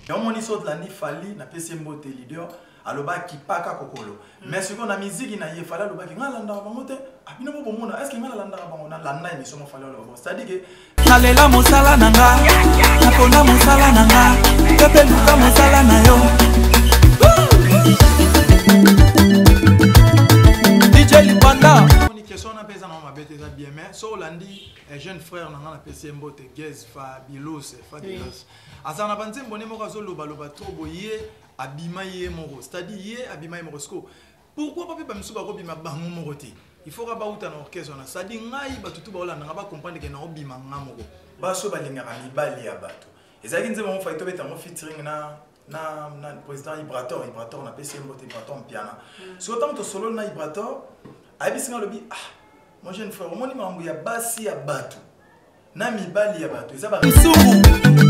Yomoni saute la ni fali na pesi mbote leader aloba kipaka kokolo. Mais ce qu'on a musique na ye fala aloba ki ngala ndaka bangote abino bo mona est-ce que ngala ndaka bangona landa émission mo fala lo. C'est-à-dire que nalela mosala nanga nakona mosala nanga pepe luka mosala na yo DJ Lipanda. Une question na pesa na mabete za bien mais so landi jeune frère nanga na pesi mbote Gez Fabilos Fabilos. Azana banze mbone moko azoloba loba trop boye abima ye moko. C'est-à-dire ye abima ye moko. Pourquoi pas pe misuba ko bima bango moko te? Il faut ba uta na orchestre na. C'est-à-dire ngai batutu ba olanda ba comprendre que na obima ngamoko. Ba so balingaka mibali ya bato. Ezaki nzema mo faito beta mo featuring na président Ibrator na PC mbote Ibrator piano. So tant to solo na Ibrator, abisinga lobi mon jeune frère, mon imambu ya basi ya bato. Na mibali ya bato. Ezaba Isubu.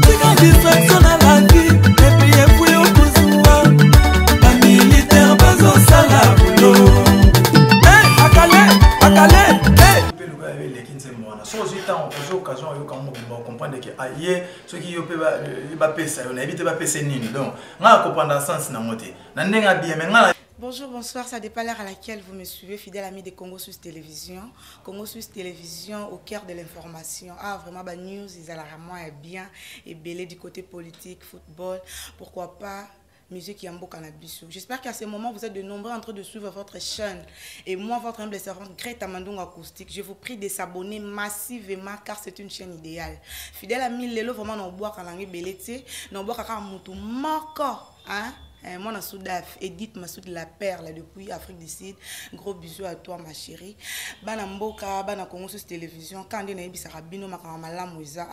Tika distraction na la vie et puis epoué au kuzua. Ba militaire bazo sala boulot. Akale. So temps aux occasions yo comme comprendre que aye ceux qui yo peut ba pesa yo na éviter ba pesa nini donc nga comprendre sens na moté na ndenga bien mais nga. Bonjour, bonsoir, ça dépend l'heure à laquelle vous me suivez, fidèle ami de Congo Suisse Télévision. Congo Suisse Télévision au cœur de l'information. Vraiment, bah, news, ils ont vraiment bien et belé du côté politique, football, pourquoi pas, musique Yambo Cannabis. J'espère qu'à ce moment, vous êtes de nombreux en train de suivre votre chaîne. Et moi, votre humble servante, Greta Mandong Acoustique, je vous prie de s'abonner massivement car c'est une chaîne idéale. Fidèle ami, Lelo, vraiment, on boit quand on est belé, on boit quand on est mort, hein? Moi, je suis Edith Massoud la perle depuis Afrique du Sud. Gros bisous à toi, ma chérie. Bana Mboka, Bana Congo Suisse Télévision. Quand on est Bisarabino, Makamala Mouiza,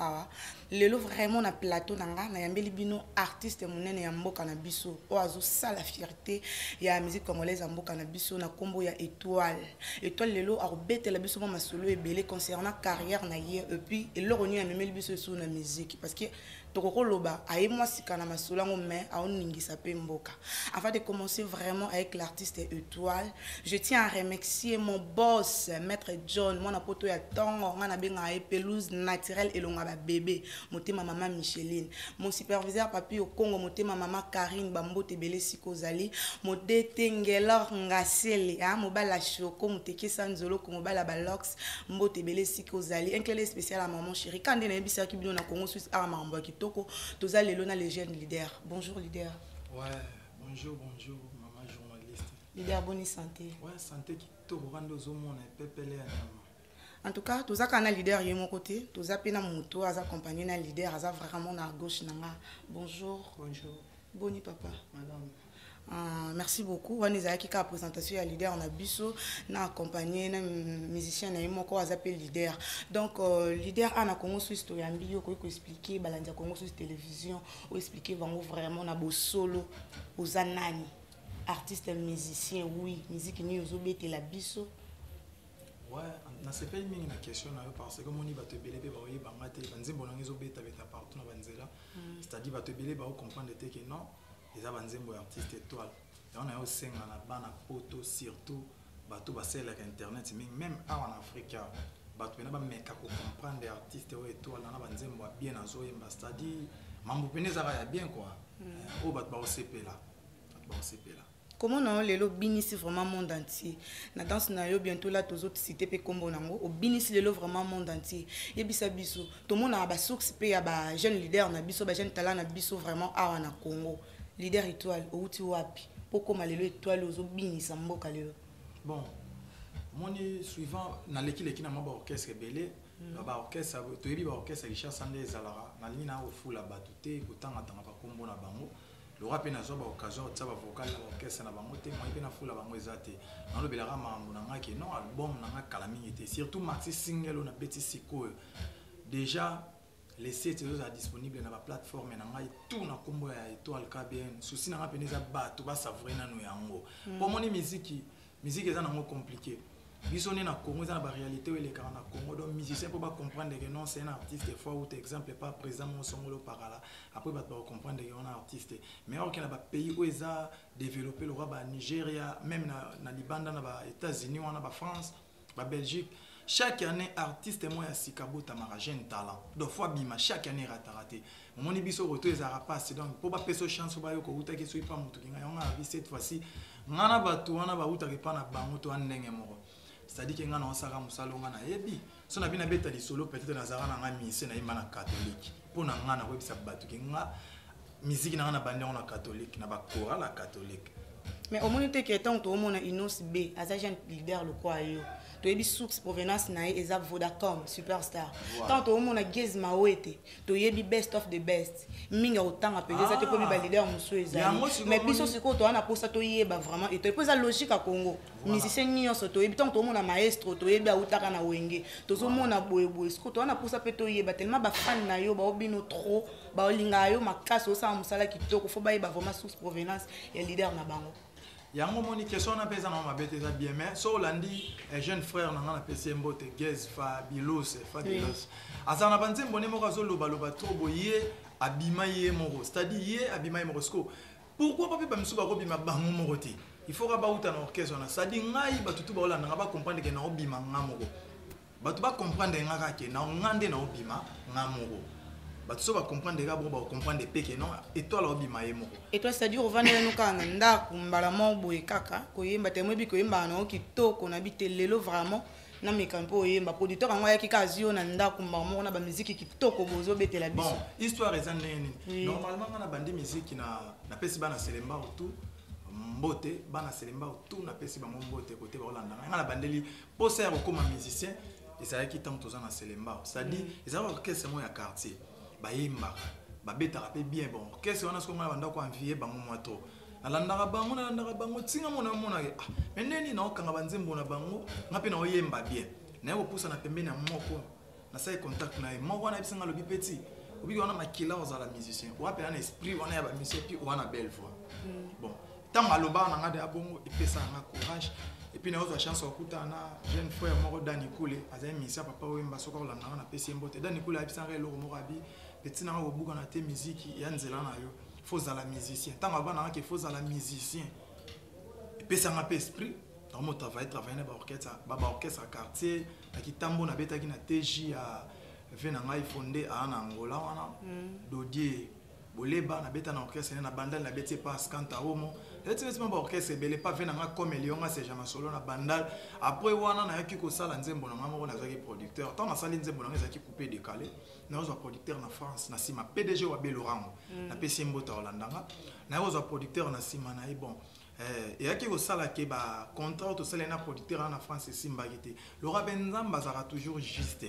Lelo vraiment na plateau nanga na yambeli bino artiste monene ya mboka na biso oazo ça la fierté ya musique congolaise ya mboka na biso na kombo ya étoile lelo arobete la biso ma solo ebele concernant carrière na ye et puis eloroni ya memeli biso sur na musique parce que tokoko loba aye moi sikana masolo ngo mais aoningisa pe mboka. Avant de commencer vraiment avec l'artiste étoile, je tiens à remercier mon boss maître John mon poto ya tongo ngana benga e pelouse naturelle et longa ba bébé motema maman Micheline, mon superviseur papi au Congo motema maman Karine Bambote Belé Sikozali, mo detengelor ngasele mobala choko moteke sanzolo ko mobala balox mbote Belé Sikozali, un clé spécial à maman chérie quand on est bisa ki bino na Congo Suisse armamba kitoko toza lelo na les jeunes leader. Bonjour leader. Ouais, bonjour maman journaliste. Leader bonne santé. Ouais, santé qui to rando zo mona pepele. En tout cas, tous les leader de mon côté, tous les moto, les accompagnés na leader, les vraiment à gauche nanga. Bonjour. Bonjour. Boni papa. Madame. Merci beaucoup. On a qui présentation à leader on a biso na accompagné na musicien na imoko appelé leader. Donc leader a na Congo Suisse to yambi yo ko expliquer balandia Congo Suisse Télévision ou expliquer vraiment na bo solo aux anani artiste musicien oui, musique ni ozo bete la biso. Ouais, na sepeli mingi na question na yo parce que moni bato belé pe ba oyi bangate banzembo na ngezo beta partout na banzela. C'est-à-dire bato belé ba comprendre te que non, les banzembo artiste étoile. Et on a aussi senga na bana poto surtout bato ba sela ka internet même en Afrique bato na ba meka ko comprendre artiste ou étoile na banzembo bien azo yemba c'est-à-dire mambo peneza ya bien quoi. O bato ba osepela. Bato ba osepela. Comment on les binisi vraiment monde entier. Na danse na yo bientôt là tous autres cités pe kombo nango o binisi le vraiment monde entier. Yebisa biso. Tout le monde a ba source pe ya ba jeune leader na biso ba jeune talent na biso vraiment awa na Congo. Leader étoile outi wapi. Pourquoi malelo étoile ozo binisa mboka lelo. Bon. Moni suivant na leki na maba orchestre belé. Ba orchestre to yebi ba orchestre Richard Sandé Zalara na lini na ofula batute kutanga tanga ba kombo na bango. Le rap na zoba occasion de savoir vocal orchestre na bango te moi pe na fula bango ezate na lo belaka mambo na nga ke non album na nga kalami était surtout maxi single na beti siko déjà les sites sont disponibles na ba plateforme na nga tout na kombo ya étoile KBN souci na nga peneza ba to ba savourer na no yango pour moni musique eza na ngo compliqué bisone na Congo eza na ba réalité ou les car na Congo donc musicien pour pas comprendre que non c'est un artiste des fois ou exemple pas présent mon songolo par là après ba comprendre que on a artiste mais or qu'il y a ba pays où ils a développé le rap Nigeria même na Libanda na ba États-Unis on a ba France ba Belgique chaque année artiste moi ya sikabo tamara jeune talent deux fois bima chaque année raté moni biso roto ezara passe donc pour pas peso chance ba yo ko uta ke so ipa mutu kinga yonga vi cette fois-ci ngana batu wana ba uta ke pana bango to ndenge moko c'est-à-dire que ngana osaka musalo ngana yebi so na bina beta li solo peut-être nazara na ngami mise na imana catholique pour na ngana webisa batu kinga musique na ngana bande on catholique na ba chorale catholique. Mais au moins, que tant que on a Inos B, agent leader le quoi yo. Tu es source provenance na ezab Vodacom superstar. Tant que on a Gez Maouete, tu es best of the best. Minga autant appelé ça te premier leader monsieur ezali. Mais biso siko to na pour ça to yeba vraiment et tu pose la logique à Congo. Musicien ni so to tant que on a maestro to yeba utaka na wenge. To so mona boyeboy siko to na pour ça to yeba tellement ba fan na yo ba obino trop ba olinga yo makasi osa musala kitoko fo ba yeba vraiment source provenance et leader na bango. Yango moni question na pesa na mabete za bien mais so landi jeune frère na na pesa mbote Gez Fabulous. Azana banzembo ne moko zo loba trop boye abima ye moko c'est-à-dire ye abima ye moko sko pourquoi pas ba misuba ko bima bango moko te il faut ka ba uta na orchestre na c'est-à-dire ngai batutu ba olanda ba comprendre que na obima ngamoko batu ba comprendre ngaka ke na ngande na obima ngamoko. Tu vas comprendre des gars, tu vas comprendre des péquets, non? Et toi, là, tu vas et toi, c'est-à-dire, on va nous Canada, on va la mort, et caca, koyemba, t'es moi, koyemba, non, qui toque, on habite l'élo vraiment. Non, mais quand on est producteur, on va qui casio, nanda, on a la musique qui toque au bozo, bête la bon, histoire est normalement, on a bandé musique qui n'a pas si bana selemba ou tout. Mbote, bana selemba ou tout, n'a pas si bana mbote côté Hollande. On a bandé poser comme musicien, et ça qui tente aux ans à selemba. C'est-à-dire, ils ont orchestre c'est moi à quartier. Bayimba babeta rapé bien bon qu'est-ce qu'on a ce qu'on a banda ko envier bango moto nalandaka bango tinga mona mais neni na okanga banzembo na bango ngapi na oyemba bien na yo poussa na pembeni na moko na sai contact na moko na bisinga lobi petit obi wana makila aux la musicien ou apela na esprit wana ya ba musicien puis wana belle voix bon tant aloba na ngade abongo epesa na courage et puis na autre chance okuta na jeune frère moko Dani Koulé azai misa papa oyemba soko la na pesi mbote Dani Koulé abisanga eloko moko abi petit na ko buka na te musique ya nzela na yo faut za la musicien tant abana que faut za la musicien et puis ça m'a esprit dans mon travailler na orchestre à quartier na kitambo na beta ki na TJ a vena ngai fondé à Angola wana Dodier boleba na beta na orchestre na bandal na beti pas kanta homo et tu sais pas orchestre belé pas vena nga comme Lionga c'est jamais solo na bandal après wana na yaki ko sala nzembo na ngamo na zaki producteur tant na sali nzembo na zaki coupé décalé na zo producteur na France na sima PDG wa Belorango na pesi mbota Holandanga na zo producteur na sima na bon et yaki ko sala ke ba contrat to sala na producteur na France simba gité le Rabenzamba sera toujours juste.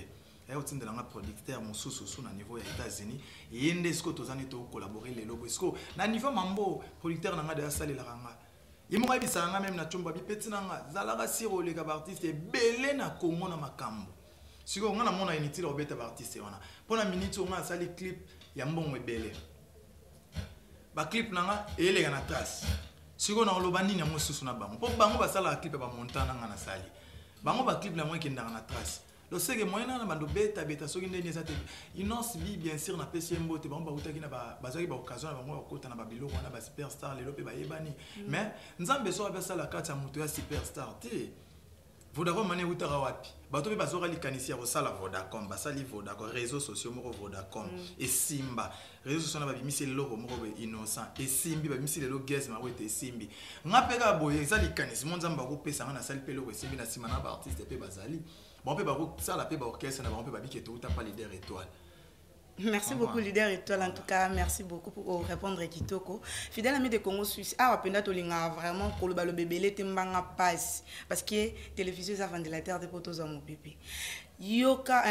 Et au sein de la producteur mon sous na niveau des États-Unis et inde ce que tous années to collaborer les logos est-ce que na niveau mambo producteur na ngade asali la ranga yimo ka bisanga même na chomba bi petit na nga zalaka siro le ka artiste belé na Congo na makambo siko ngana mona initi la obeta artiste wana pona minute on a sali clip ya mbongo belé ba clip na nga ele na trace siko na lobani na mo sous na bango po bango ba sala clip ba montana nga na sali bango ba clip na mo ki ndanga na trace. Le seul moyen na bando beta so ngende ni zate inonce bi bien sûr na PCMbo te bamba utaki na bazaki ba occasion na bango okota na babilo na ba superstar lelo pe ba yebani mais nzambe so abesa la carte ya muto ya superstar te Vodacom mane utara wapi bato pe bazora likanisi ya sala Vodacom basali Vodacom réseaux sociaux moko Vodacom et Simba réseaux sociaux na ba bimisi loko moko be innocent et Simbi ba bimisi lelo Gez ma wete Simbi ngapeka boye za likanisi monzamba ko pesa na sali pe loko Simbi na sima na ba artiste pe bazali. Bon, ça la paix orchestre, on peut pas dire que tout a pas leader étoile. Merci beaucoup, leader étoile. En tout cas, merci beaucoup pour répondre Kitoko. Fidèle ami de Congo Suisse, apenda tolinga vraiment pour le bébé tembanga passe parce que télévision ça vend de la terre de potos à mon bébé. Yoka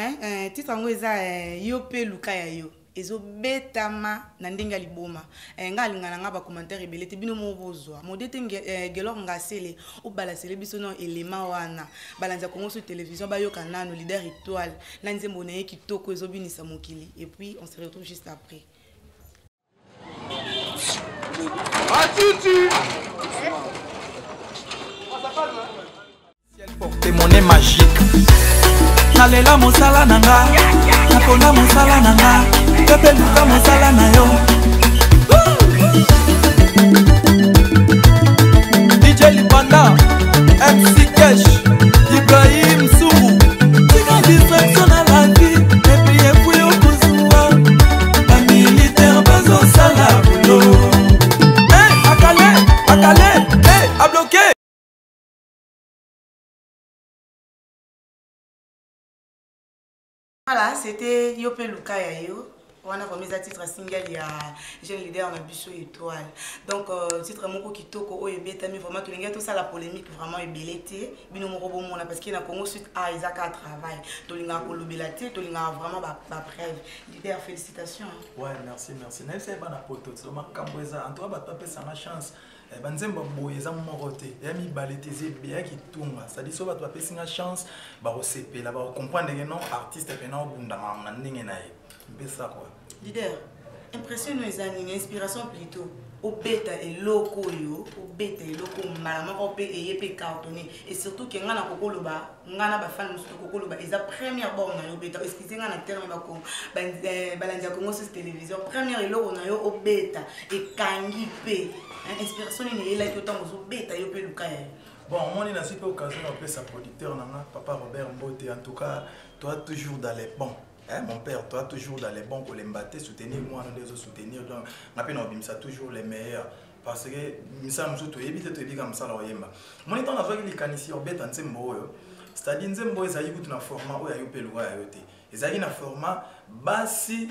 titre ngoza yope luka ya yo. Ezo betama na ndenga liboma nga linga nga ba commentaire ebelete bino mo bozwa modete gelor ngasele o balasele biso no élément wana balanza Congo sur télévision ba yoka nano leader étoile na nzembo na kitoko ezo binisa mokili et puis on se retrouve juste après. Porter monnaie magique nalela mosala nanga naponda mosala nanga pepe luka mosala na yo DJ Libanda MC Cash Ibrahim Soumou Voilà, c'était Yope Luka Yayo. On a remis à titre single, il y a Jeune Leader dans Bichot Étoile. Donc, titre Moko Kitoko, Oyebeta, mais vraiment, tout ça, la polémique, vraiment, est bellété. Bino Moko Bomona, parce qu'il y a Congo Sud, Isaac a travail. Tolinga Kolobelate, Tolinga vraiment, ma preuve. Leader, félicitations. Ouais, merci. N'est-ce pas, na poto, c'est ma camboisa. En tout cas, tu as sa chance. Banzemba boyeza moroté ya mi baleteze bien qui tunga ça dit so ba to pesi nga chance ba osepe la ba comprendre que non artiste pe na bunda ma ndenge na ye mbesa quoi leader impression nos amis inspiration plutôt au beta et loco yo au beta et loco malama ko pe et pe cartonné et surtout que ngana kokolo ba ngana ba fan musu kokolo ba eza première bon na yo beta excusez ngana terme ba ko balanja Congo sur télévision première et loco na yo au beta et kangi pe inspiration ni là que tant au beta yo pe Luka Yayo. Bon moi ni na super occasion d'appeler sa producteur nanga papa Robert Mbote en tout cas toi toujours dans les bons. Hein, mon père, toi toujours dans les bons pour les battre, soutenir moi, nous les soutenir. Donc, on ça toujours les meilleurs. Parce que nous sommes tous éviter de comme ça. Mon étant avec les canissiers, on bête en Zembo. C'est-à-dire, Zembo, ils ont un format où il y a eu Pelua à yote. Ils ont un format basi,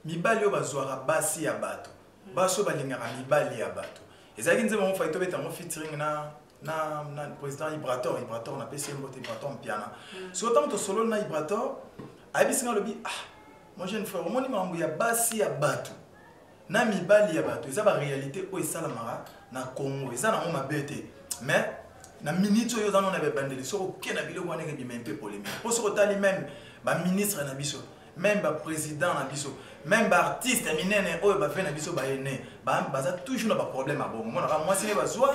mibali au bazoara, basi à bateau. Basso balingara, mibali à bateau. Ils ont un Zembo, fait un featuring na président Ibrator, on a passé un Ibrator en piano. Si autant de solo na Ibrator, Abisinga lobi moi j'ai une frère mon imambu ya basi ya batu na mibali ya batu eza ba réalité o esala mara na Congo eza na ngoma bete mais na minute yo za na be bandeli so ke na biloko wana ke bi même polémique pour so tali même ba ministre na biso même ba président na biso même ba artiste minene o ba fait na biso ba ene ba za toujours na ba problème abo moi na moi si ba zwa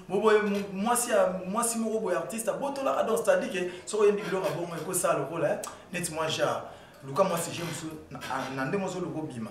moi si mo boy artiste boto la dans c'est-à-dire que so yendi biloko abo mo ko ça le rôle net moi ja Luka moi si j'aime so na ndemo so logo bima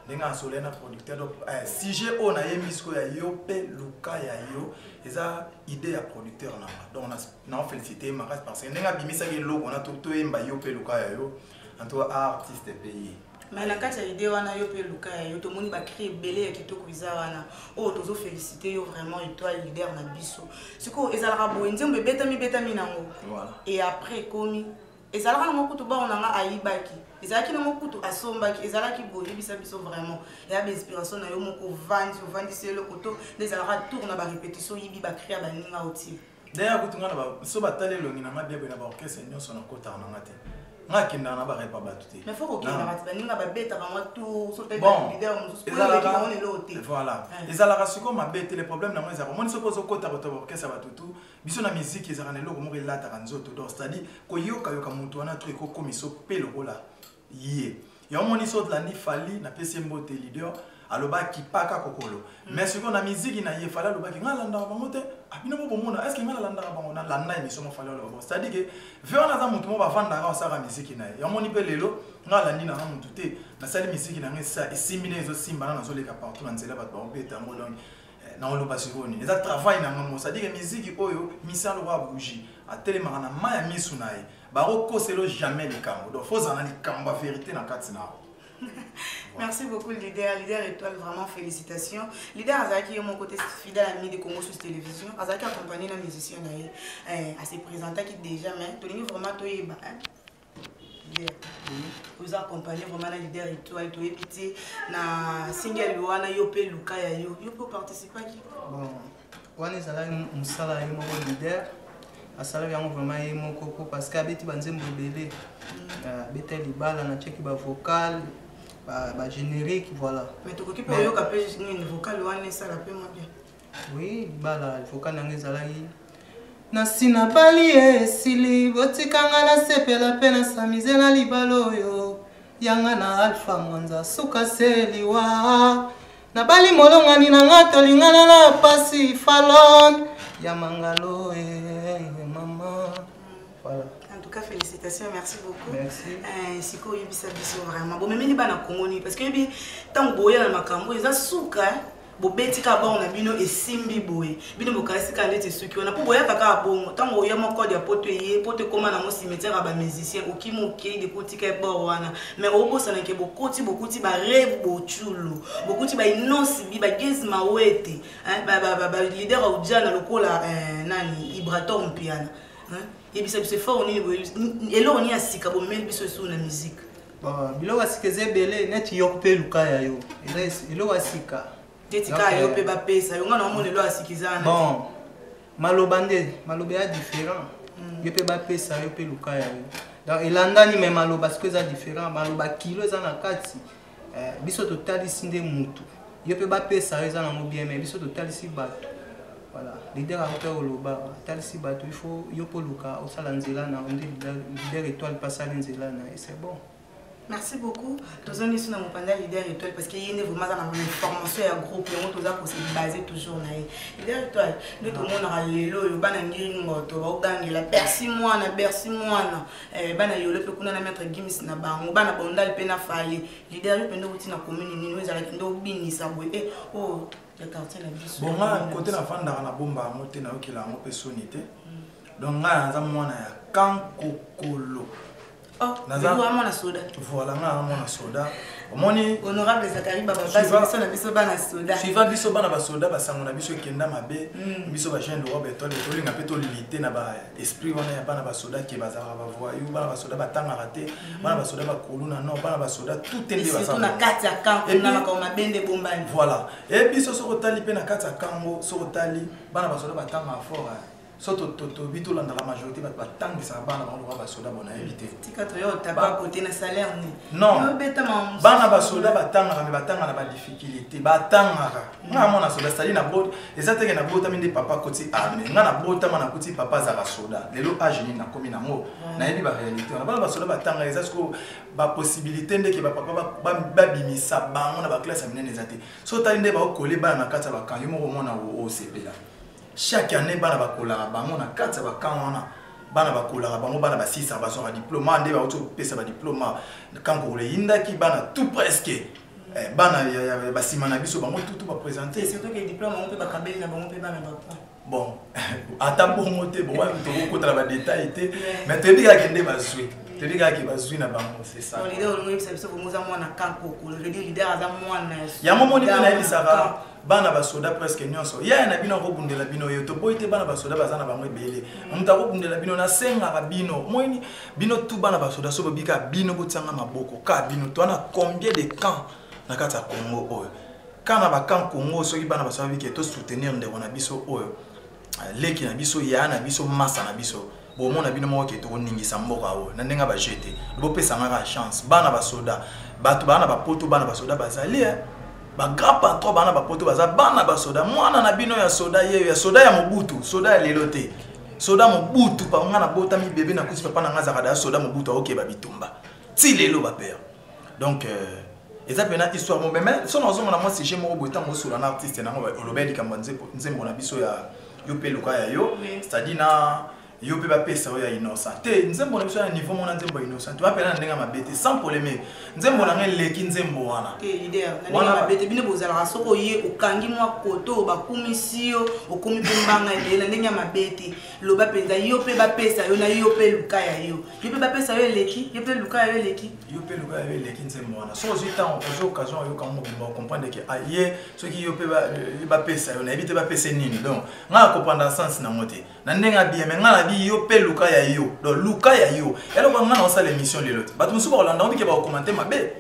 ndenga solena producteur donc si j'ai on a yemisko ya Yope Luka Yayo eza idée ya producteur na donc on a félicité ma parce que ndenga bimisa ke logo on a tout yemba Yope Luka Yayo en tout artiste pays. Mais la carte idée wana Yope Luka Yayo to moni ba créer belé kitoko iza wana oh tozo féliciter yo vraiment étoile leader na biso siko ezalaka boye nzembe betami nango voilà et après komi ezalaka na mokutu ba onanga ayibaki ezalaki na mokutu asombaki ezalaki boye bisa biso vraiment ya ba inspiration na yo moko vandi c'est le koto ezalaka tour na ba répétition yibi ba créer ba ninga oti d'ailleurs kutunga na ba so batale longi na mabia na ba orchestre nyonso na kota na ngate ngakenda na ba repa batuté mais faut que na ninga ba beta ba tour so tête leader musu voilà ezalaka siko mabete les problèmes na moi ezalaka moni soko zo kota bato orchestre batutu biso na musique ezalaka loko moko elata kanzoto donc c'est-à-dire ko yoka mutu wana truc ko komiso pe lokola yé ya moni so de la ni fali na pesi mbote leader aloba kipaka kokolo mais ce qu'on a musique na ye fala aloba ki ngala ndaka bango te abina mo bomona est-ce que ngala ndaka bango na landa émission mo fala aloba c'est-à-dire que veut on a za mutu mo ba vanda ka sa musique na ya moni pe lelo ngala ndina na mutu te na sali musique na ngesa esimine zo simba na zo leka partout na nzela bato ba peta ngo donc na oloba sironi eza travail na ngo c'est-à-dire que musique oyo misalo wa bougie a tellement na maya misu na ye ba rekoselo jamais les cambo donc faut en aller cambo vérité na katina. Merci beaucoup leader étoile vraiment félicitations leader Azaki est mon côté fidèle ami de Congo sur télévision Azaki accompagné la musicien à se présenter qui déjà mais Tony vraiment toi vous accompagnez vraiment la leader étoile toi pitié na single wana Yope Luka Yayo yo peut participer qui bon wana zala musala yo mon leader asala yango vraiment ye mon coco parce que abeti banzembo belé beta libala na cheki ba vocal ba générique voilà mais tu occupes yo ka pe une vocal wana ça la pe moi bien oui bala vocal na ngezala yi na sina bali esili botikanga na sepela pe na samize na libalo yo yanga na alpha mwanza suka seliwa na bali molongani na ngato lingana na pasi falon ya mangalo maman voilà. En tout cas, félicitations, merci beaucoup. Merci. Siko yebisa biso vraiment. Bon, même bana Congoni parce que yebi tant boya na makambo eza suka bo betika ba on a bino esimbi boye. Bino bokasi ka ndete suki on a po boya kaka bongo. Tant boya moko dia poto ye poto koma na mo cimetière ba musicien okimo ke de potika bo wana. Mais obosa na ke bokoti ba rêve bo chulo. Bokoti ba inosi bi ba gezi mawete. Hein ba leader au jana lokola nani Ibrator mpiana. Hein et puis c'est fort on est et là on est à sika bon mais biso sur la musique biloko asika eza ebele neti yo mpe luka ya yo eloko asika tetika yo mpe bapesa yo ngana omona elo asikizana bon maloba ya différent yo mpe bapesa yo mpe luka ya yo donc elandani me maloba siko eza différent maloba kilo eza na kati biso totalisi nde mutu yo mpe bapesa yo eza nango bien me biso totalisi bato voilà leader akote oloba atalisi bato il faut yo mpo luka osala nzela na nde leader étoile pasali nzela na et c'est bon. Merci beaucoup. Nous sommes ici dans mon panel Leader Étoile parce qu'il y a vraiment dans une formation et un groupe et on doit se baser toujours dans Leader Étoile. Nous tout le monde a les lots, il y a un guérin moto, il y a Bercy moine, il y a le peu qu'on a mettre Gims na bang, il y a Bondal pena faille. Leader Étoile nous aussi na commune nous avec nous bini ça et oh le quartier la vie. Bon là côté la fin dans la bombe à monter na okila mo personnalité. Donc là za mwana ya Kankokolo. Oh, na soda. Voilà, na soda. Omoni honorable Zakari Baba biso na biso bana soda. Suiva biso bana ba soda ba sangona biso kenda mabe, biso ba chaîne de robe étoile to linga peto limité na ba esprit wana ya bana ba soda ki bazara ba voyou bana ba soda ba tanga raté, bana ba soda ba koluna non bana ba soda tout est ba ça. Na kati ya kampo na makoma bende bombani. Voilà. Et biso so rotali pe na kati ya kambo, so rotali bana ba soda ba tanga fort. Soto bito la majorité va tanga ça bana ba soda bona éviter. Tika to yo taba côté na salaire ni. Non. Bana ba soda ba tanga mais ba tanga na ba difficulté ba tanga. Na mona soda sali na bot ezate ke na bota minde papa koti arme. Nga na bota mana koti papa za ba soda. Lelo age ni na komi na mo. Na yebi ba réalité. Na bana ba soda ba tanga ezako ba possibilité ndeke ba papa ba bimisa bango na ba classe amene ezate. So ta inde ba okole bana na kata ba kan yo mo mona o CP là. Chaque année bana bakola bango na kati ba kanwana bana bakola bango bana ba 600 ba so diplôme ande ba auto pesa ba diplôme kanko le indaki bana tout presque bana ya ba simana biso bango tout ba présenter surtout que diplôme on peut ba kabeli na bango pe bana ba bon attends bon moté bon to ko tra ba détail té mais te diga kende ba zui te diga ki ba zui na bango c'est ça on leader on ngibisa biso ko muza mwana kanko ko le leader aza mwana ya momo ni na elisaka bana ba soda presque nyonso ya na bino ko bundela bino yo to boite bana ba soda bazana bango ebele muta ko bundela bino na senga ka bino moini bino tout bana ba soda so bika bino botanga maboko ka bino to na combien de camps na kata Congo oyo kana ba camp Congo so ki bana ba soda bike to soutenir ndeko na biso oyo leki na biso ya na biso massa na biso bo mona bino mo ke to ningisa mboka oyo na ndenga ba jeter bo pesa ngaka chance bana ba soda batu bana ba poto bana ba soda bazali ba grand patron bana ba poto baza bana ba soda mwana na bino ya soda ye ya soda ya mobutu soda ya lelote soda mobutu pa ngana bota mi bébé na kusi papa na ngaza kada soda mobutu oke ba bitumba ti lelo ba père donc eza pena histoire mo mais son ozonga na moi si j'ai mo boita mo sur un artiste na ngo olobeli kambanze nzembo na biso ya yo pe luka ya yo c'est-à-dire na yo pe ba pesa ya innocent te nzembo na biso ya niveau mona nzembo innocent tu appelles na ndenga mabete sans polémique nzembo na ngeleki nzembo wana te leader na ndenga mabete bino bozala soko ye okangi mwa koto bakumisio okomi pembanga ede na ndenga mabete loba penza yo pe ba pesa yo na yo pe luka ya yo pe ba pesa yo eleki yo pe luka ya yo eleki yo pe luka ya yo eleki nzembo wana so ozita on occasion yo quand on comprendre que aye ce qui yo pe ba pesa yo na ebite ba pesa nini donc nga comprendre sens na moté na ndenga bien mais nga yo pe luka ya yo do luka ya yo elo ba ngana osala émission lelo bato musuba olanda on dit que ba commenter mabe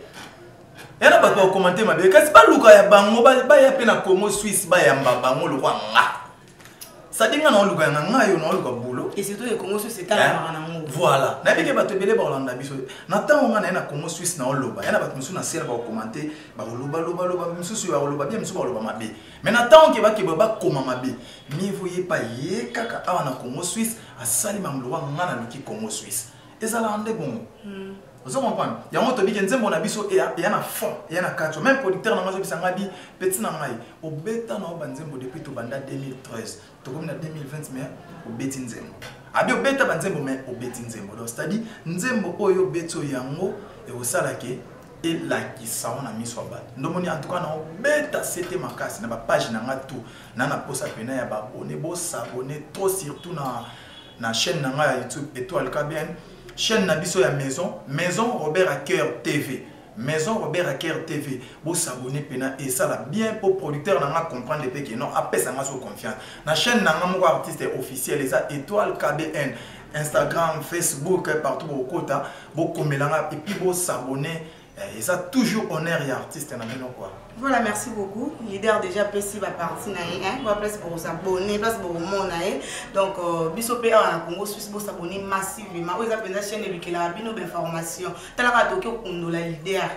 ela bato ba commenter mabe kasi ba luka ya bango ba ya pe na Congo Suisse ba ya bango lo kwa nga ça dinga na luka ya nga yo na luka boulot et surtout le Congo Suisse c'est à na ngo voilà na bike bato belé ba olanda biso na tango nga na Congo Suisse na oloba yana bato musu na sel ba commenter ba loba musu ya oloba bien musu ba oloba mabe mais na tango ke ba koma mabe mi voyez pas ye kaka awa na Congo Suisse asali mamlo wa nga na luki Congo Suisse ezala ande bon vous comprenez yango to bike nzembo na biso ya na fond ya na kacho même producteur na ngazo bisanga bi petit na ngai obeta na banzembo depuis to banda 2013 to comme na 2020 mais obeti nzembo abi obeta banzembo mais obeti nzembo donc c'est-à-dire nzembo oyo beto yango e osala ke et la qui sauna na miso ba ndomoni en tout cas na obeta c'était makasi na ba page na nga tout na posa pena ya ba abonné bo s'abonner trop surtout na chaîne na nga YouTube Étoile KBN chaîne na biso ya maison Robert Acker TV maison Robert Acker TV bo s'abonner pena et ça là bien pour producteur na nga comprendre pe que non après ça nga so confiance na chaîne na nga moko artiste officiel ça Étoile KBN Instagram, Facebook, partout au côté, beaucoup et puis vous s'abonner. Et ça toujours honneur et artiste quoi. Voilà, merci beaucoup. Leader déjà précis va partir naïe, va place pour s'abonner, place pour mon naïe. Donc bisopé en Congo Suisse pour s'abonner massivement. Vous avez une chaîne de la bino d'information. Tala Tokyo Kondo la leader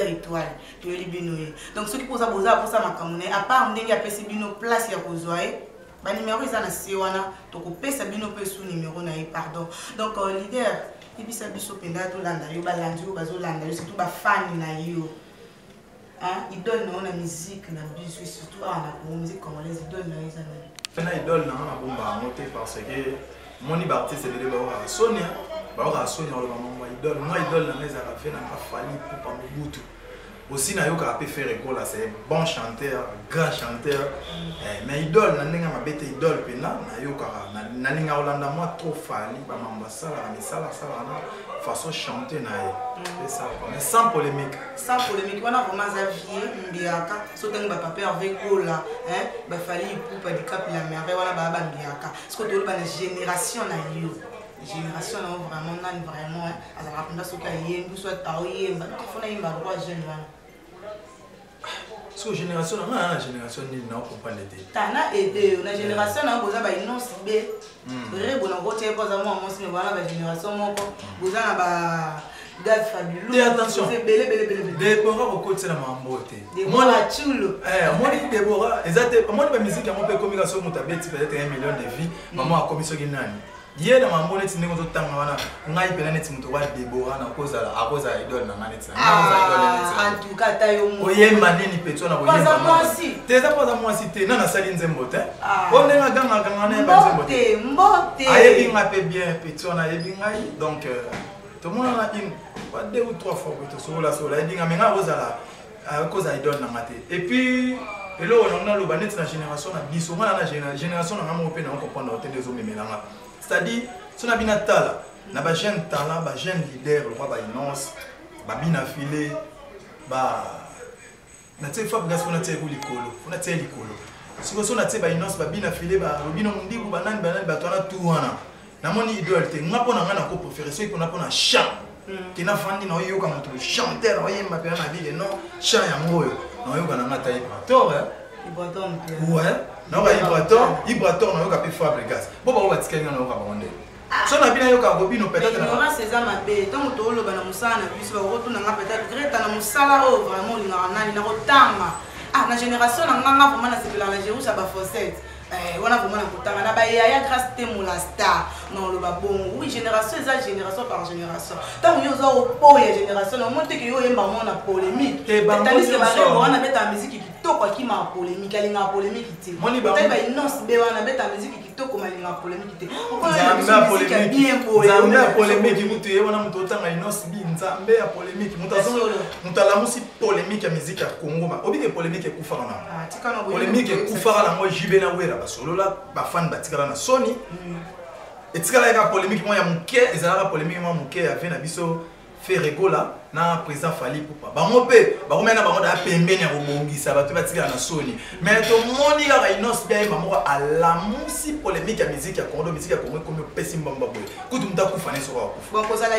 étoile de libinoé. Donc ceux qui posent pour ça makamone à part ndenge ya pesi bino place ya kozoaé. Ba numéro isa na siwana to ko pesa bino pe sous numéro naïe pardon. Donc leader ibisa biso penda to landa yo balandi yo bazolanda yo surtout ba fan na yo. Hein, idole na la musique na biso surtout na musique congolaise idole na isa na. Fena idole na bomba monter parce que moni artiste de ba Sonia ba Sonia le maman idole moi idole na les a fait na pas Fally Ipupa Mobutu. Aussi na yo ka pe faire école là c'est bon chanteur, grand chanteur. Mais idole na ndenge mabete idole pena na yo ka na linga Holanda moi trop Fally ba mamba sala mais sala na façon chanter na c'est ça mais sans polémique. Sans polémique, on a vraiment Xavier Mbiaka, sauter ba papa avec Gola, hein, ba Fally Ipupa di cap la mer, voilà ba Mbiaka. Ce que tu la génération na yo. Génération là vraiment à la rapide ce qu'il y a soit taouye il faut na imba droit jeune là so génération na génération ni na comprendre les tana aidé na génération na boza ba inonce be bona gote ko za mo si me bana ba génération moko boza na ba gaz fabuleux et attention c'est belé Deborah au côté la mambote moi la chulo moi Deborah exactement moi ba musique ya mo pe communication mutabeti peut-être 1 million de vies maman a commis so ginani hier na mambo neti ndenge totanga wana ngai pena neti muto wa Deborah na kozala akoza idole na maneti en tout cas tayo mo oyemba nini peto na boyemba moi si teza pas moi si te na sali nzembo te on nga ganga na ba nzembo mbote ayebi nga pe bien peto na yebi ngai donc tout le monde a une pas 2 ou 3 fois que sur la sola yebi nga menga kozala akoza idole na mate et puis et là on a le banet na génération na biso na génération na ngamo pe na comprendre hôtel des hommes melanga. C'est-à-dire, si on a bien talent, on a un jeune talent, un jeune leader, le roi Baïnons, Babina Filé, on a des fois que on a des licolo, on a des licolo. Si on a des Baïnons, Babina Filé, Babina Mundi, Banan, Batona, tout wana. Na mon idole, on a pas un préféré, c'est qu'on a pas un chant. Qui n'a pas de yo comme tout chanteur, on m'a bien habillé, non, chant ya moyo, non yo kana ngata ibrator, ouais. Non, Ibrator n'a pas pu faire le gaz. Pourquoi on va tirer dans le rabonde? Si on a bien eu un robin, peut-être. Il y aura ces âmes à paix. Tant que tu as moussa, puis retourner peut-être Greta, na moussa vraiment, il a retama. Ah, la génération, on a vraiment la Jérusalem à Fossette. On a vraiment il y a grâce à la star. Non, le babon. Oui, génération, c'est génération par génération. Tant que vous avez une génération, on montre que vous avez une polémique. Tandis que on a mis la musique qui toko qui m'a polémique, elle a polémique qui peut-être une nonce bé on a mis la musique qui toko mais elle a polémique qui on a polémique bien polémique qui mutu on a mutu tanga une nonce bi nzambe ya polémique mutu la musique polémique ya musique ya Congo ba obi de polémique ku fara na polémique ku fara na mo jibe na wera ba solo la ba fan ba tikala na Sony et tikala ya polémique mo ya muke ezala polémique mo muke ya vena biso faire rigola na président Fally Ipupa bango pe bakomena bango da pembeni ya kobongisa bato batikala na Sony mais to moni ka Inos bien bango ala musi polémique ya musique ya Congo musique ya Congo comme pesi mbamba boy kutu mta kufa ne soko bon kozala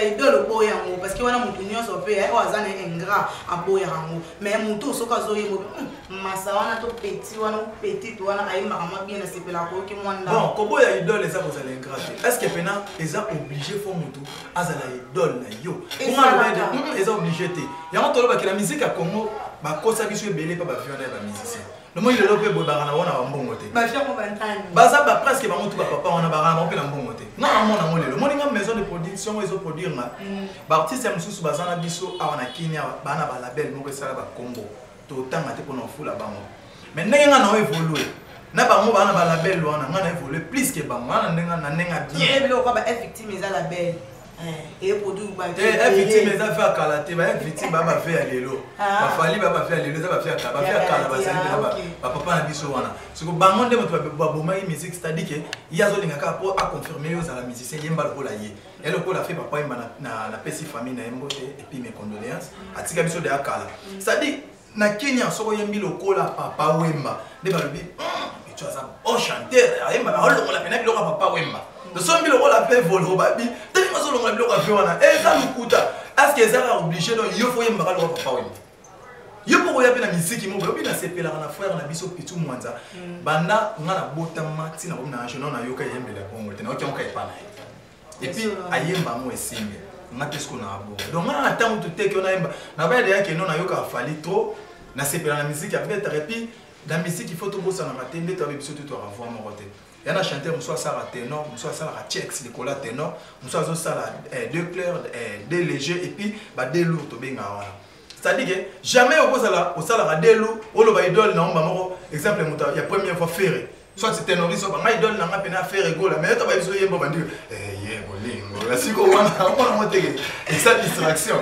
idole boya ngo parce que wana mutu nyonso pe o azana ingrat aboya ngo mais mutu soka zo yemo masa wana to petit wana petit wana ayima kama bien na sepela ko ki mwanda bon koboya idole eza kozala ingrat est-ce que pena eza obligé fo mutu azala idole na yo ils ont obligé de. Il y a un temps que la musique à Congo, bah quand ça vient sur belé pas bah faire des musiciens. Le monde il est là pour barana on a un bon côté. Bah faire mon vingtaine. Bah ça bah presque bah mon tout papa on a barana on peut un bon côté. Non mon amour le monde il a maison de production ils ont produire ma. Bah artiste ya mususu bah ça na biso a on a Kenya bah na ba label mo que ça ba Congo. Tout temps maté pour nous fou là bas. Mais n'enga na évoluer. Na ba mo ba na ba label wana na évoluer plus que bah moi na n'enga bien. Et le quoi bah victime ils a label. Et produit bah victime les affaires kalaté bah victime bah faire lelo bah Fally bah faire lelo ça va faire kala bah ça bah papa na biso wana parce que bango ndemo to ba boma musique c'est-à-dire que yazo lingaka pour à confirmer yo za la musicien yemba le kola ye et le kola fait papa yemba na pesi famille na yembo et puis mes condoléances atika biso de akala c'est-à-dire na Kenya soko yembi le kola papa wemba de ba lobi tu as ça oh chanteur yemba ba holongo la pena biloko papa wemba de son biloko la pe volo babi te nga so longa biloko pe wana eza lukuta est-ce que eza obligé donc yo faut yemba lo papa weni yo poko ya pe na musique mo babi na sepela na frère na biso pitu mwanza banda nga na bota mati na na jeune na yoka yembela bongo te na oki onka epana et puis ayemba mo esinge nga tesko na abo donc nga ta mutu te ke na yemba na ba de yake no na yoka fali trop na sepela na musique ya beta et puis la musique il faut tout bossa na matende to biso tout avoir mo roté il y a un chanteur muso sala ténor muso sala checks les cola ténor muso zo sala deux clairs deux légers et puis ba deux lourds to benga wana c'est-à-dire que jamais au sala au sala deux lourds o lo ba idole na omba moko exemple muta ya première fois ferré soit c'est ténoriste ba nga idole na nga pena ferré gola mais to ba biso yembo bandi yembo lingo la siko wana on monter et ça distraction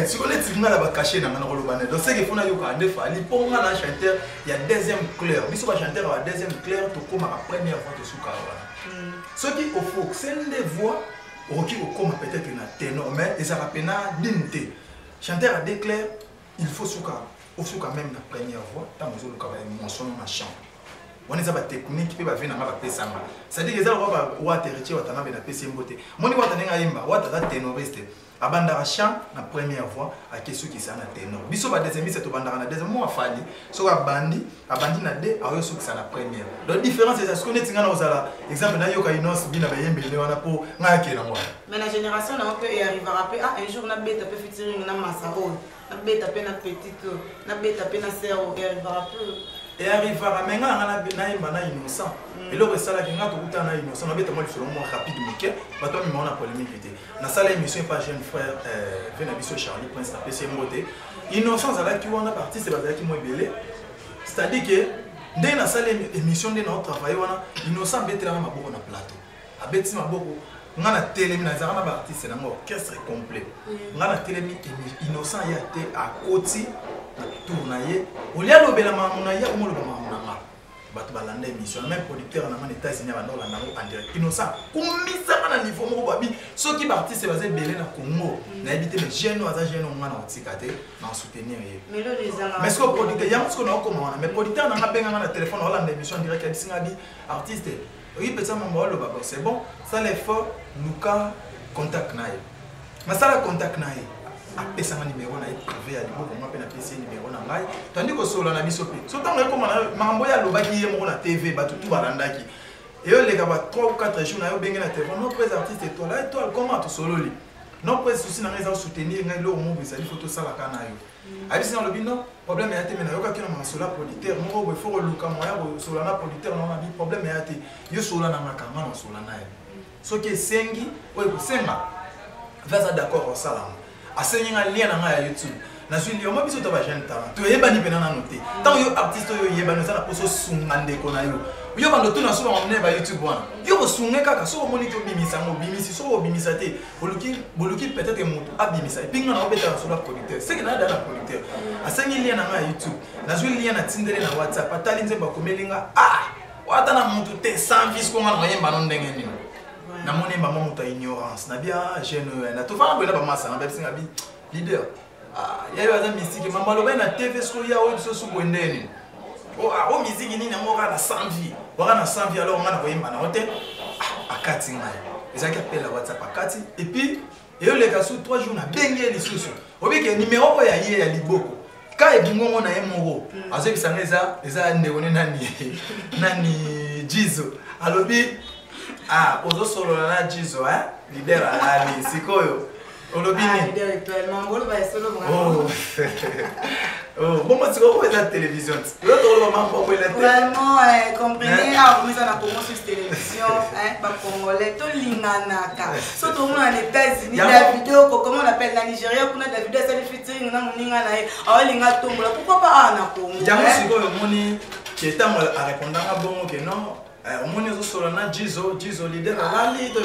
si on est tribunal là ba cacher na ngana lo bana donc c'est que fona yo ka ande fa li pour nga na chanteur il y a deuxième clair biso ba chanteur ba deuxième clair to koma la première fois to suka wana ce qui au faut c'est des voix qui au koma peut-être na ténor mais et ça rapena dinte chanteur a déclare il faut suka au suka même la première voix tant mozo lo ka ba émotion na chant on est à la technique qui va venir à la paix. C'est-à-dire que les gens vont être héritiers de la paix. Mon niveau de ténoriste, à bandara chant, la première voix, à question qui s'en a ténor. Biso va deuxième, c'est au bandara na deuxième mois falli. So à bandi na deux, à eux ceux qui s'en la première. La différence c'est ce qu'on est tingana aux ala. Exemple na yoka inos bien avec yembe le wana pour ngaki na moi. Mais la génération na peut y arriver après un jour na bête peut featuring na masaro, na bête pe na petite, na bête pe na sœur et arrivera peu. Et arrivera maintenant na innocent et le reste là qui n'a tout na innocent na bête moi selon moi rapide mais pas toi mais on a polémique na salle émission pas jeune frère Venabiso Charlie Prince na PC Moté innocent ça là qui on a parti c'est pas qui moi belé c'est-à-dire que dès na salle émission dès notre travail wana innocent bête là maboko na plateau a bête maboko ngana télémi na zara na artiste na orchestre complet ngana télémi innocent ya té à côté tournaye olia lobela mamuna ya ko lobela mamuna bato balanda émission même producteur na man États-Unis bando la nango en direct innocent kumisa na niveau moko babi ceux qui artiste basé belé na Congo na habité mais jeune aza jeune ngana otikate na soutenir mais ce que producteur ya ce qu'on a comme mais producteur na benga na téléphone holanda émission en direct ya singa bi artiste oui peut-être mambo lo baba c'est bon ça l'effort Luka contact nae masala contact nae apesa ma numéro na privé ya liboko moi pe na PC numéro na ngai tandis que solo na biso pe so tango ko mambo ya lobaki ye mo na TV ba tutu balandaki et yo les gars 3 ou 4 jours na yo benga na téléphone non près artiste étoile comment to solo li non près souci na ngeza soutenir ngai lo mo bisa li photo sala kana yo abisi na lobi non problème ya te mena yo ka kina ma solo producteur mo bo faut luka mo ya bo solo na producteur na bi problème ya te yo solo na makanga na solo na ye so que sengi oye senga va d'accord au salam asenga lien na YouTube na suis lio mo biso to ba jeune talent to yeba ni pena na noter tant yo artiste yo yeba no za na poso sungande ko na yo yo bando to na so ba mne ba YouTube wana yo ko sunge kaka so moni to bimisa mo bimisi so bimisa te boluki peut-être moto abimisa pinga na obeta so la producteur c'est que na da na producteur asengi lien na YouTube na suis lien na tindele na WhatsApp atali nzemba komelinga wata na moto te sans vis ko ngana yemba no ndenge nini na moni ba moto ignorance na bien jeune na to fa ngena ba masa na besinga bi leader ya yo za mystique mama lo na TV so ya o so kwendeni o musique ni na moka na sans vie waka na sans vie alors ngana ko yemba na hotel akati ngai ezaki appel WhatsApp akati et puis yo le kasu 3 jours na benge lisusu obike numéro ya ye ya liboko ka ebungo na ye moko azobisa eza ndewone nani Jizo alobi ozo solo na Jizo leader ali sikoyo olobini leader étoile mangolo ba solo vraiment bon moi tu vois la télévision l'autre maman pour la vraiment comprenez vous êtes na Congo sur télévision ba congolais to linganaka surtout on en États-Unis la vidéo comment on appelle na Nigeria kuna la vidéo ça featuring na moninga na linga tombola pourquoi pas na Congo jamu sikoyo moni qui est à répondre à bon que non on est sur la Jizo leader la leader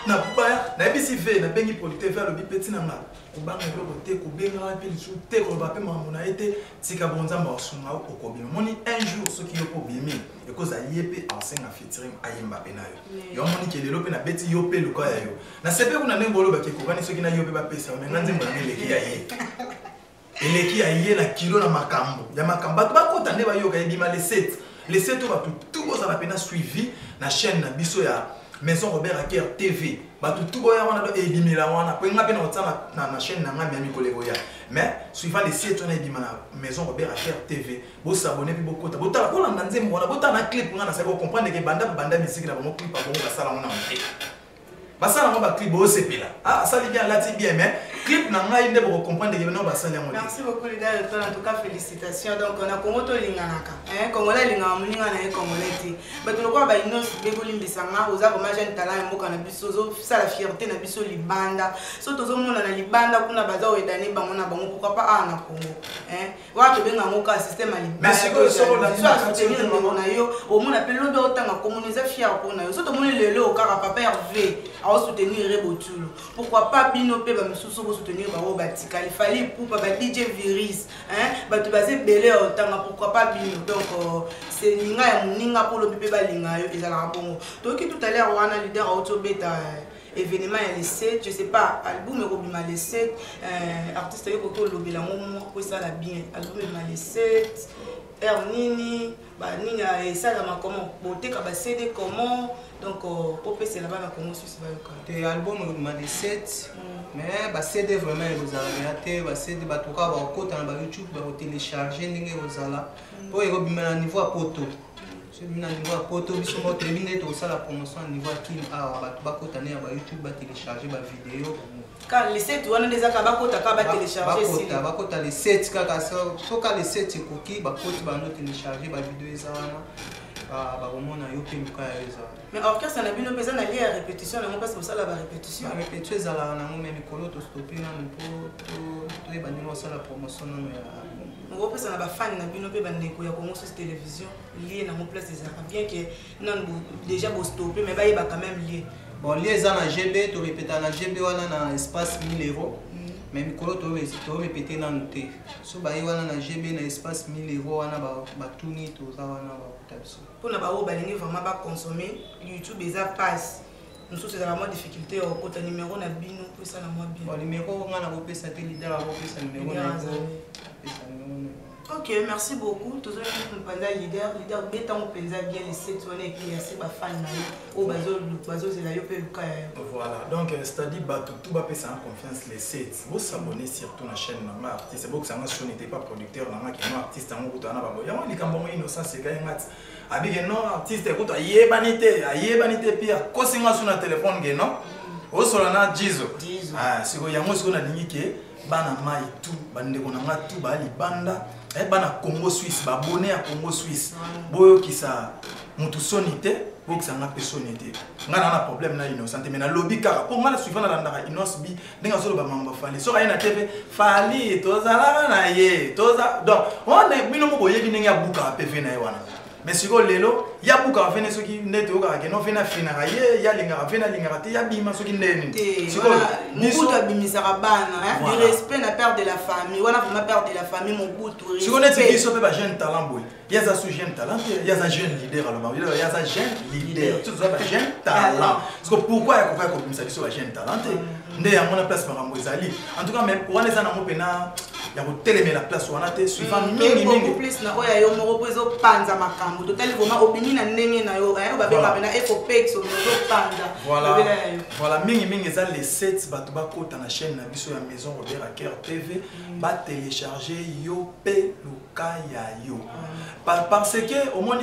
na baya na bisi ve na bengi producteur faire le bipeti na nga kubanga ko te ko benga pe li te ko ba pe mamona ete tika bonza ma sunga ko bimi moni un jour ce qui yo ko bimi e ko za yepe ensenga featuring ayemba pe na yo moni ke lelo pe na beti yo pe luka ya yo na sepe kuna nengolo ba ke ko bani soki na yo pe ba pesa mais nganze mbona leki ya ye eleki ya ye na kilo na makambo ya makambo ba ko tande ba yo ka ebima les 7 va tout ça va pena suivi na chaîne na biso ya Maison Robert Aker TV bato tout boya wana do ebimela wana po nga pe na otana na chaîne na nga mi kolego ya mais suivant les sites on ebima na Maison Robert Aker TV bo s'abonner puis beaucoup ta botala ko landa nzembo wana botana clip nga na sa ko comprendre que banda musique na bon clip ba bon basala wana basala mo ba clip bo sepela ah ça bien là c'est bien mais clip na nga inde bo comprendre que non basala mo. Merci beaucoup les gars, en tout cas félicitations. Donc on a Congo to linganaka Congolais linga mulinga na Congolais ti bato lokwa ba ino beboli mbisanga oza vraiment jeune talent mboka na biso zo ça la fierté na biso libanda so tozo mona na libanda kuna baza oyedani bango na bango pourquoi pas na Congo wa to benga ngoka système à libanda mais c'est que so la soutenir bango na yo au mona pe lobe otanga communiser fier pour na yo so to mona lelo kaka papa Hervé a soutenir Rebotulo pourquoi pas bino pe ba misusu bo soutenir ba batika il fallait pour ba DJ Virus ba to baser belé otanga pourquoi pas bino donc c'est linga ya muninga pour le bébé balinga yo ezala bongo donc tout à l'heure wana leader auto beta événement ya les 7 je sais pas album robima les 7 artiste yo ko lobela mo ko ça la bien album les 7 Ernini ba nini ça la comment boté ka ba CD comment donc au PC là-bas na Congo Suisse ba yoka te album robima les 7 mais ba CD vraiment vous avez ba CD ba toka ba kota na ba YouTube ba télécharger ndenge ozala pour robima na niveau à poto c'est bien niveau à poto biso mo te bine to ça la promotion niveau à Kim a ba kota na ba YouTube ba télécharger ba vidéo car les 7 wana des aka ba kota ka ba télécharger si ba kota les 7 kaka so ka les 7 koki ba kota ba no télécharger ba vidéo eza wana ba komona yo pe muka ya eza mais orchestre na bino pesa na lié à répétition na mo passe pour ça la répétition ba répétition eza la na mo même mikolo to stopper na to e banino ça la promotion na ya on pesa na ba fan na bino pe bandeko ya Congo Suisse télévision lié na mo place des bien que non déjà bo stopper mais ba yeba quand même lié bon lié eza na GB to répéter na GB wana na espace 1000 €. Mais mikolo to répéter na noté so ba wana na GB na espace 1000 € wana ba tuni to za wana ba kutabiso pour na ba o balingi vraiment ba consommer YouTube eza passe nous sommes dans la difficulté au côté numéro na bino pour ça na moi bien bon numéro nga na ko pesa te leader a ko pesa numéro na ok merci beaucoup tous les pendant leader beta on penza bien les 7 on est qui assez ba fan na o bazo zela yo pe luka voilà donc c'est-à-dire tout ba pesa en confiance les 7 vous s'abonner surtout na chaîne na artiste beaucoup ça n'était n'était pas producteur na qui no artiste en ko na ba ya on likambo mo innocent c'est quand ngati abige non artiste ko to yebanité pia ko singa sur na téléphone ge non o sola na jizo siko yango siko na lingi ke bana mai tout bande ko na tout ba libanda bana Congo Suisse ba abonné à Congo Suisse boyo kisa mutu sonité boyo kisa nga personité nga na problème na innocent mais na lobby car pour moi la suivant na ndaka innocent bi ndinga solo ba mamba fali so ka na TV fali tozala na ye toza donc on est bino mo boye binenge ya buka PV na wana mais siko lelo ya buka fene soki ndete oka ke no fena fina ye ya linga fena linga te ya bima soki ndeni siko mutu abimisa bana du respect na père de la famille wana vraiment père de la famille mon butu siko neti biso pe ba jeune talent boy ya za sous jeune talent ya za jeune leader alors ya za jeune leader tout ça ba jeune talent parce que pourquoi ya ko bimisa biso ba jeune talent nde ya mona place makambo ezali en tout cas mais wana za na mo pena ya ko télémer la place wana te suivant mingi plus na oya yo mo reposo panza makambo total vraiment opinion na ndenge na yo ba be ba na efopex so panza voilà mingi ça les 7 bato ba kota na chaîne na biso ya Maison Robert Aker TV ba télécharger yo pe lukaya yo parce que au moins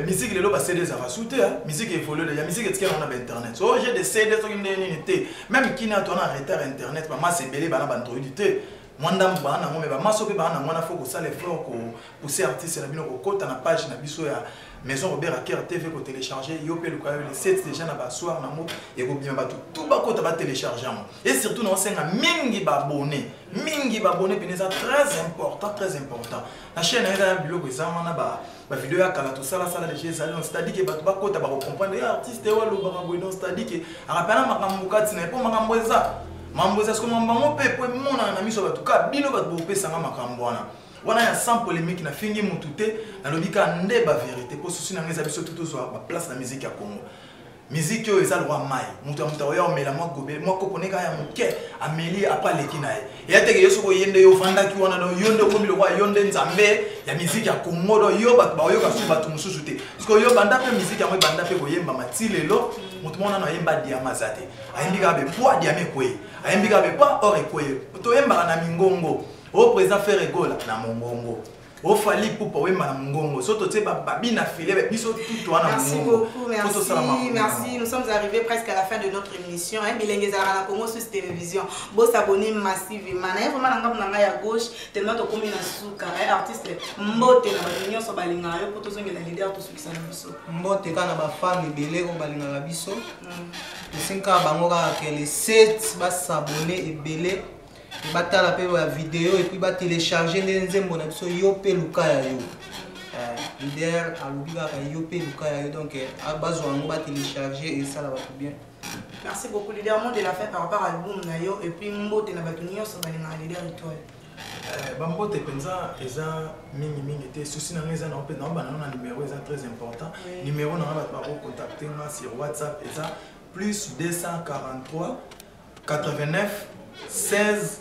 musique les loba CD ça va sauter musique évolue la musique est on a internet so j'ai des CD sur une unité même qui n'a ton retard internet maman c'est belé bana Android té mwanda mbana ngome ba maso pe bana mwana faut que ça les fleurs ko pousser artiste na bino ko kota na page na biso ya Maison Robert Aker TV ko télécharger yo pe luka les 7 déjà na ba soir na mo et ko bien ba tout ba kota ba télécharger et surtout na senga mingi ba abonné puis c'est très important la chaîne est blog ça na ba vidéo ya kala to sala de chez salon c'est-à-dire que ba kota ba comprendre artiste wa lo ba bo non c'est-à-dire que arapana makambo kati na po makambo eza mambo eza comme mambo pe po mona na miso ba to ka bino ba bo pesa makambo wana ya sans polémique na fingi mutute na lobika nde ba vérité pour souci na ngeza biso tout zo ba place na musique ya Congo musique yo eza lwa mai mutu oya omela mwa gobe mwa koponeka ya moke ameli apa leki na ye ya teke yo soko yende yo vandaki wana no yonde komi lokwa yonde nzambe ya musique ya Congo do yo bato bayoka su bato mususu te parce que yo banda pe musique yango banda pe koyemba matilelo mutu mona na yemba diama zate ayembika be poids diame kwe ayembika be pas or ekwe to yemba na mingongo au président faire école na mongongo au fali pour pouvoir na mongongo soto te babi na filet biso tout wana merci beaucoup merci nous sommes arrivés presque à la fin de notre émission hein Bilenge Zala na Congo sur télévision beau s'abonner massivement na vraiment na ngam na ya gauche tellement to komi na suka artiste mbote na balinyo so balinga yo pour to zonga leader to sukisa na biso mbote kana ba fan ebele ko balinga la biso sinka bango ka ke les 7 ba s'abonner ebele batala pe la vidéo et puis ba télécharger nzembo na biso yo pe luka ya yo leader alubika ka yo pe luka ya yo donc a besoin ba télécharger et ça la va tout bien. Merci beaucoup leader mot de la fin par rapport à l'album na yo et puis mbote na batunyo so balinga leader étoile bambote penza eza mingi te souci na ngeza na pe na ba na numéro eza très important numéro na ba contacter moi sur WhatsApp eza plus 243 89 16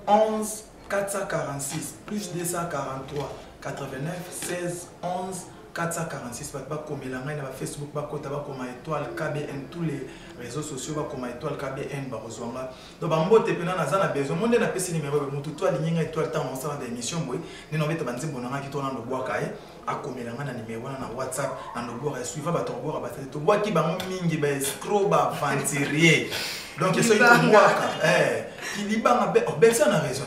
11 446 plus 243 89 16 11 446 pas comme la main na Facebook ba kota ba comme étoile KBN tous les réseaux sociaux ba comme étoile KBN ba rozwanga donc ba mbote pena na za na besoin monde na pesi numéro be mutu toi ligne étoile tant on sala d'émission boy ni no beta banzi bonanga ki tona no bwaka e akomelanga na numéro na WhatsApp na no bwaka suivant ba to bwaka ba to bwaki ba mingi ba escroc ba aventurier donc ça il faut voir qui libanga ben ça na raison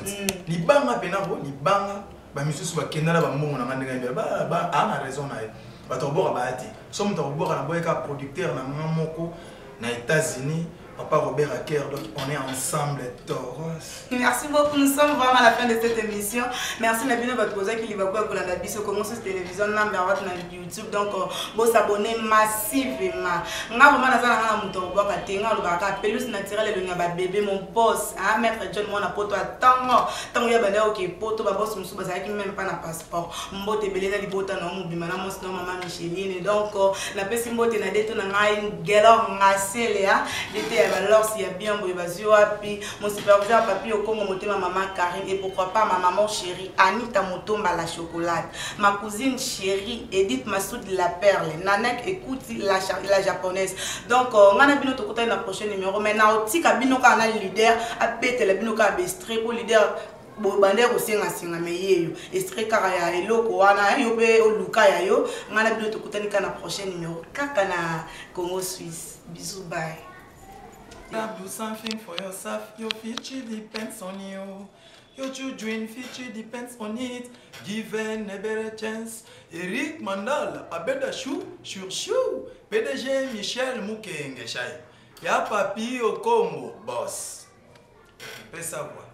libanga pena ko libanga ba misusu ba kendala ba mbongo na ngandinga ba ana raison na ba to bora ba ati somme to bora na boyeka producteur na moko na États-Unis Papa Robert Aker, donc on est ensemble, Toros. Merci beaucoup, nous sommes vraiment à la fin de cette émission. Merci Nabino Batboza qui va voir pour la Biso, comment sur télévision, number one na YouTube, donc vous s'abonner massivement. Nga vraiment na zana muto boka tenga lu baka pelus naturel le ngaba bébé mon boss, hein maître John mona poto tango ya banda OK poto ba boss musu bazaki même pas na passeport. Mbote beleza libota na mu bimana mo sino mama Micheline. Donc la pesi mbote na deto na ngai gelo ngasele hein. Alors s'il y a bien mon superviseur papi au Congo ma maman Karine et pourquoi pas ma maman chérie Anita Motomba la chocolate, ma cousine chérie Edith Massoud la perle, Nanek écoute la japonaise. Donc on a bien notre côté dans le prochain numéro maintenant aussi kabino kana leader a pété la bino ka bestre pour leader bandero singa me yeyo estre kara ya eloko wana yo pe oluka ya yo ngana bino tokutani kana prochain numéro kaka na Congo Suisse. Bisous, bye. Do something for yourself, your future depends on you. Your children future depends on it. Given a better chance. Eric Mandal, a better shoe, sure shoe. PDG Michel Mukenge Chai. Ya papi au Congo, boss. Pesa savoir.